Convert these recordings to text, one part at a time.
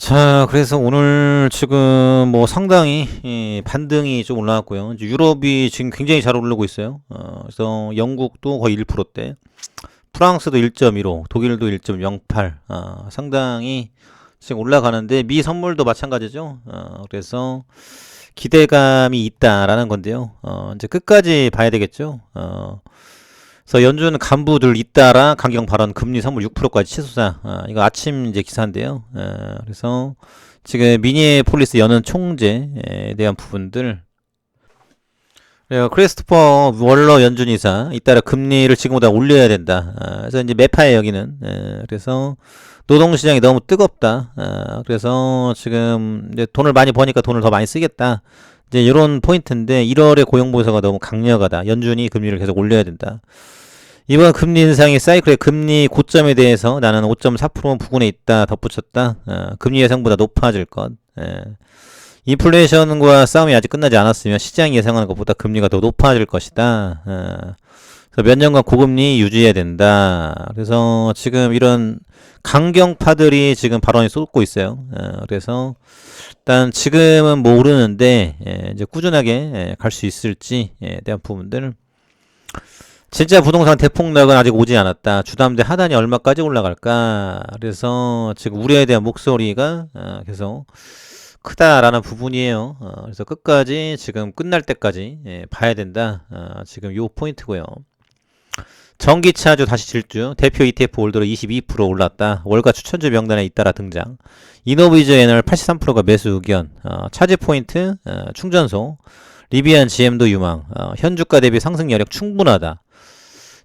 자, 그래서 오늘 지금 뭐 상당히 반등이 좀 올라왔고요. 이제 유럽이 지금 굉장히 잘 오르고 있어요. 그래서 영국도 거의 1%대, 프랑스도 1.15, 독일도 1.08, 상당히 지금 올라가는데 미 선물도 마찬가지죠. 그래서 기대감이 있다라는 건데요. 이제 끝까지 봐야 되겠죠. 그래서 연준 간부들 잇따라 강경 발언 금리 선물 6%까지 치솟아. 이거 아침 이제 기사인데요. 그래서 지금 미니애폴리스 연은 총재에 대한 부분들. 크리스토퍼 월러 연준이사 잇따라 금리를 지금보다 올려야 된다. 그래서 이제 매파에 여기는. 그래서 노동시장이 너무 뜨겁다. 그래서 지금 이제 돈을 많이 버니까 돈을 더 많이 쓰겠다. 이제 이런 포인트인데 1월에 고용 보고서가 너무 강력하다. 연준이 금리를 계속 올려야 된다. 이번 금리 인상이 사이클의 금리 고점에 대해서 나는 5.4% 부근에 있다 덧붙였다. 금리 예상보다 높아질 것. 인플레이션과 싸움이 아직 끝나지 않았으며 시장이 예상하는 것보다 금리가 더 높아질 것이다. 그래서 몇 년간 고금리 유지해야 된다. 그래서 지금 이런 강경파들이 지금 발언이 쏟고 있어요. 그래서 일단 지금은 모르는데 이제 꾸준하게 갈 수 있을지에 대한 부분들. 진짜 부동산 대폭락은 아직 오지 않았다. 주담대 하단이 얼마까지 올라갈까? 그래서 지금 우려에 대한 목소리가 계속 크다라는 부분이에요. 그래서 끝까지 지금 끝날 때까지 봐야 된다. 지금 요 포인트고요. 전기차주 다시 질주. 대표 ETF 올드로 22% 올랐다. 월가 추천주 명단에 잇따라 등장. 이노비즈 에널 83%가 매수 의견. 차지 포인트, 충전소. 리비안 GM도 유망. 현주가 대비 상승 여력 충분하다.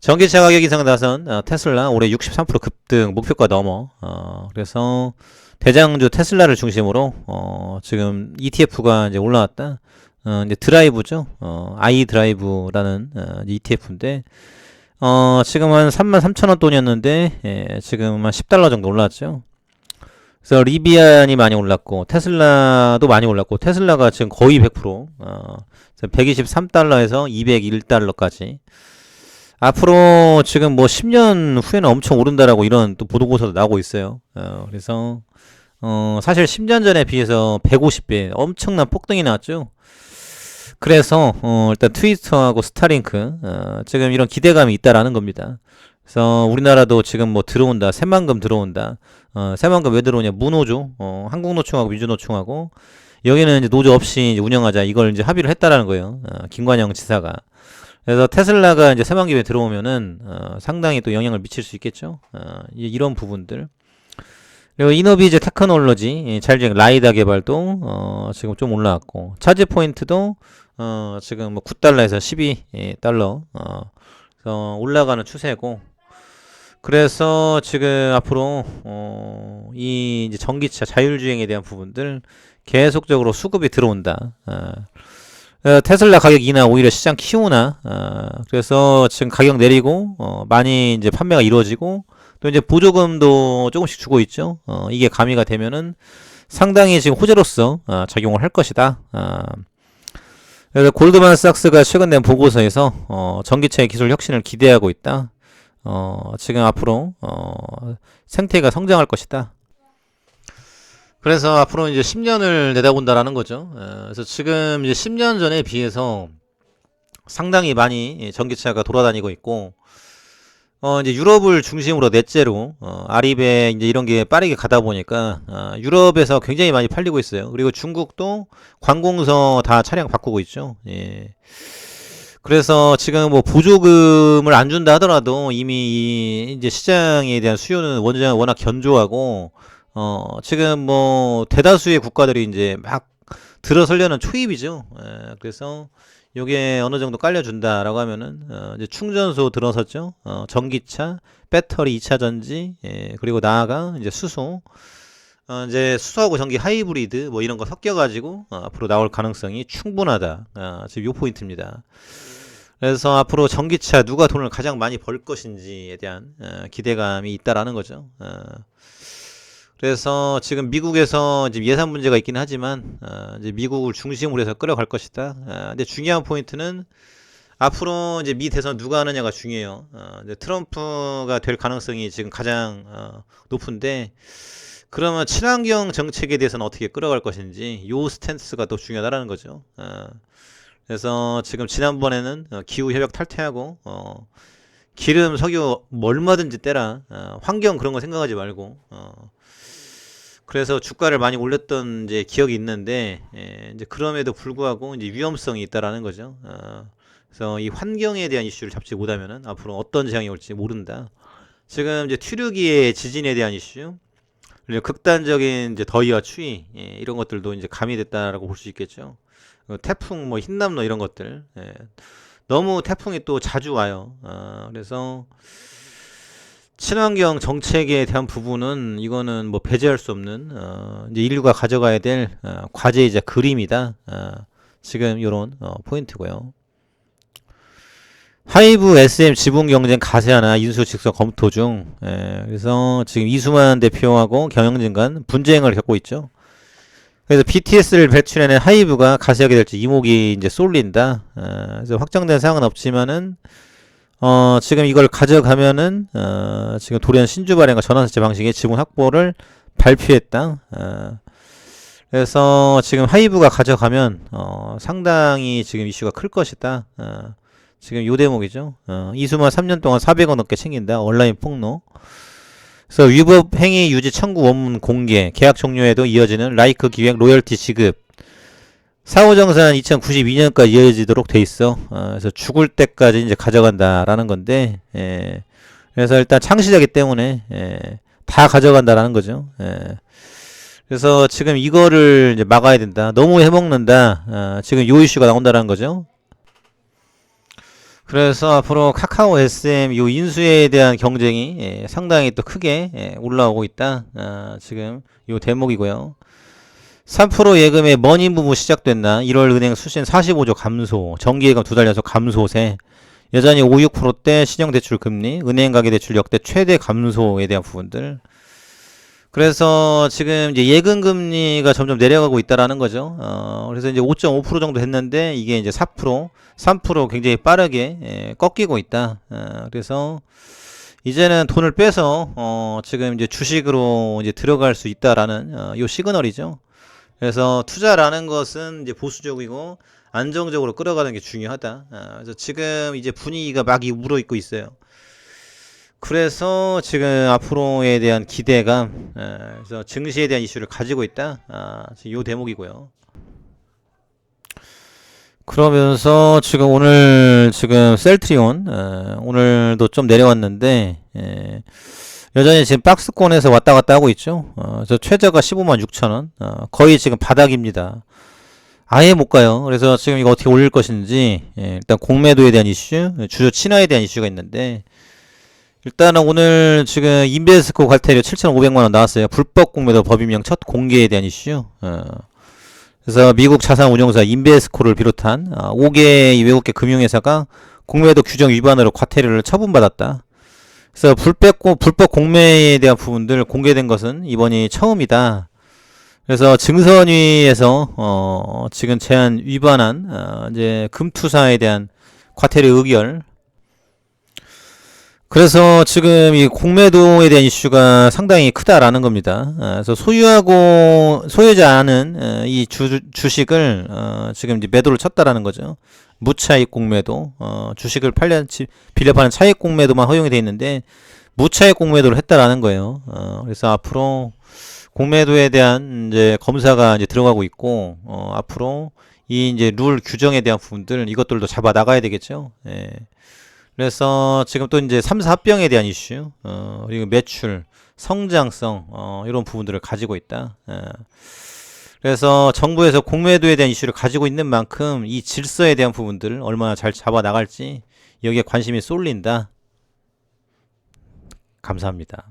전기차 가격 이상 나선 테슬라 올해 63% 급등 목표가 넘어. 그래서 대장주 테슬라를 중심으로 지금 ETF가 이제 올라왔다. 이제 드라이브죠. 아이 드라이브라는 ETF인데 지금 한 33,000원 돈이었는데 지금 한 $10 정도 올랐죠. 그래서 리비안이 많이 올랐고 테슬라도 많이 올랐고 테슬라가 지금 거의 100% 123달러에서 201달러까지. 앞으로 지금 뭐 10년 후에는 엄청 오른다라고 이런 또 보도고서도 나오고 있어요. 그래서 사실 10년 전에 비해서 150배 엄청난 폭등이 나왔죠. 그래서 일단 트위터하고 스타링크 지금 이런 기대감이 있다라는 겁니다. 그래서 우리나라도 지금 뭐 들어온다, 새만금 들어온다. 새만금 왜 들어오냐? 무노조, 한국노총하고 민주노총하고 여기는 이제 노조 없이 이제 운영하자 이걸 이제 합의를 했다라는 거예요. 김관영 지사가. 그래서 테슬라가 이제 새만금에 들어오면은 상당히 또 영향을 미칠 수 있겠죠. 이런 부분들. 그리고 이노비즈 테크놀로지 차일증 라이다 개발도 지금 좀 올라왔고 차지 포인트도 지금 뭐 9달러에서 12달러 그래서 올라가는 추세고. 그래서 지금 앞으로 이 이제 전기차 자율주행에 대한 부분들 계속적으로 수급이 들어온다. 테슬라 가격 인하 오히려 시장 키우나. 그래서 지금 가격 내리고 많이 이제 판매가 이루어지고 또 이제 보조금도 조금씩 주고 있죠. 이게 가미가 되면은 상당히 지금 호재로서 작용을 할 것이다. 그래서 골드만삭스가 최근 낸 보고서에서 전기차의 기술 혁신을 기대하고 있다. 지금 앞으로 생태가 성장할 것이다. 그래서 앞으로 이제 10년을 내다본다라는 거죠. 그래서 지금 이제 10년 전에 비해서 상당히 많이 전기차가 돌아다니고 있고, 이제 유럽을 중심으로 넷째로, 아리배 이제 이런 게 빠르게 가다 보니까, 유럽에서 굉장히 많이 팔리고 있어요. 그리고 중국도 관공서 다 차량 바꾸고 있죠. 예. 그래서 지금 뭐 보조금을 안 준다 하더라도 이미 이제 시장에 대한 수요는 워낙 견조하고, 지금 뭐 대다수의 국가들이 이제 막 들어서려는 초입이죠. 그래서 요게 어느 정도 깔려준다라고 하면은 이제 충전소 들어섰죠. 전기차, 배터리 2차 전지, 그리고 나아가 이제 수소, 이제 수소하고 전기 하이브리드 뭐 이런 거 섞여가지고 앞으로 나올 가능성이 충분하다. 지금 요 포인트입니다. 그래서 앞으로 전기차 누가 돈을 가장 많이 벌 것인지에 대한 기대감이 있다라는 거죠. 그래서 지금 미국에서 이제 예산 문제가 있긴 하지만 이제 미국을 중심으로 해서 끌어갈 것이다. 근데 중요한 포인트는 앞으로 이제 미 대선 누가 하느냐가 중요해요. 이제 트럼프가 될 가능성이 지금 가장 높은데, 그러면 친환경 정책에 대해서는 어떻게 끌어갈 것인지 요 스탠스가 또 중요하다라는 거죠. 그래서 지금 지난번에는 기후 협약 탈퇴하고 기름, 석유 뭐 얼마든지 떼라. 환경 그런 거 생각하지 말고. 그래서 주가를 많이 올렸던 이제 기억이 있는데, 이제 그럼에도 불구하고 이제 위험성이 있다라는 거죠. 그래서 이 환경에 대한 이슈를 잡지 못하면은 앞으로 어떤 재앙이 올지 모른다. 지금 이제 튀르기의 지진에 대한 이슈, 그리고 극단적인 이제 더위와 추위, 이런 것들도 이제 가미됐다라고 볼 수 있겠죠. 태풍, 뭐 흰남노 이런 것들. 너무 태풍이 또 자주 와요. 그래서 친환경 정책에 대한 부분은 이거는 뭐 배제할 수 없는 이제 인류가 가져가야 될 과제이자 그림이다. 지금 이런 포인트고요. 하이브 SM 지분 경쟁 가세하나 인수 직선 검토 중. 그래서 지금 이수만 대표하고 경영진 간 분쟁을 겪고 있죠. 그래서 BTS를 배출해낸 하이브가 가세하게 될지 이목이 이제 쏠린다. 그래서 확정된 사항은 없지만은 지금 이걸 가져가면은 지금 돌연 신주 발행과 전환사채 방식의 지분 확보를 발표했다. 그래서 지금 하이브가 가져가면 상당히 지금 이슈가 클 것이다. 지금 요 대목이죠. 이수만 3년 동안 400원 넘게 챙긴다. 온라인 폭로. 그래서 위법 행위 유지 청구 원문 공개, 계약 종료에도 이어지는 라이크 기획 로열티 지급. 사후정산 2092년까지 이어지도록 돼 있어. 그래서 죽을 때까지 이제 가져간다라는 건데, 그래서 일단 창시자기 때문에 다 가져간다라는 거죠. 그래서 지금 이거를 이제 막아야 된다. 너무 해먹는다. 지금 요 이슈가 나온다라는 거죠. 그래서 앞으로 카카오 SM 요 인수에 대한 경쟁이 상당히 또 크게 올라오고 있다. 지금 요 대목이고요. 3% 예금의 머니 부부 시작됐나? 1월 은행 수신 45조 감소, 정기예금 2달 연속 감소세, 여전히 5, 6%대 신용대출 금리, 은행 가계대출 역대 최대 감소에 대한 부분들. 그래서 지금 이제 예금 금리가 점점 내려가고 있다라는 거죠. 그래서 이제 5.5% 정도 했는데 이게 이제 4%, 3% 굉장히 빠르게 꺾이고 있다. 그래서 이제는 돈을 빼서 지금 이제 주식으로 이제 들어갈 수 있다라는 요 시그널이죠. 그래서 투자라는 것은 이제 보수적이고 안정적으로 끌어가는 게 중요하다. 그래서 지금 이제 분위기가 막 물어있고 있어요. 그래서 지금 앞으로에 대한 기대감, 그래서 증시에 대한 이슈를 가지고 있다. 요 대목이고요. 그러면서 지금 오늘 지금 셀트리온 오늘도 좀 내려왔는데 여전히 지금 박스권에서 왔다 갔다 하고 있죠. 그래서 최저가 156,000원, 거의 지금 바닥입니다. 아예 못 가요. 그래서 지금 이거 어떻게 올릴 것인지, 일단 공매도에 대한 이슈, 주주 친화에 대한 이슈가 있는데, 일단은 오늘 지금 인베스코 과태료 7,500만원 나왔어요. 불법 공매도 법인명 첫 공개에 대한 이슈. 그래서 미국 자산운용사 인베스코를 비롯한 5개 외국계 금융회사가 공매도 규정 위반으로 과태료를 처분받았다. 그래서 불법 공매에 대한 부분들 공개된 것은 이번이 처음이다. 그래서 증선위에서 지금 제한 위반한 이제 금투사에 대한 과태료 의결. 그래서 지금 이 공매도에 대한 이슈가 상당히 크다라는 겁니다. 그래서 소유하지 않은 이 주식을 지금 이제 매도를 쳤다라는 거죠. 무차익 공매도, 주식을 빌려 파는 차익 공매도만 허용이 돼 있는데 무차익 공매도를 했다라는 거예요. 그래서 앞으로 공매도에 대한 이제 검사가 이제 들어가고 있고, 앞으로 이 이제 룰 규정에 대한 부분들 이것들도 잡아 나가야 되겠죠. 그래서 지금 또 이제 3사 합병에 대한 이슈, 그리고 매출, 성장성, 이런 부분들을 가지고 있다. 그래서 정부에서 공매도에 대한 이슈를 가지고 있는 만큼 이 질서에 대한 부분들을 얼마나 잘 잡아 나갈지 여기에 관심이 쏠린다. 감사합니다.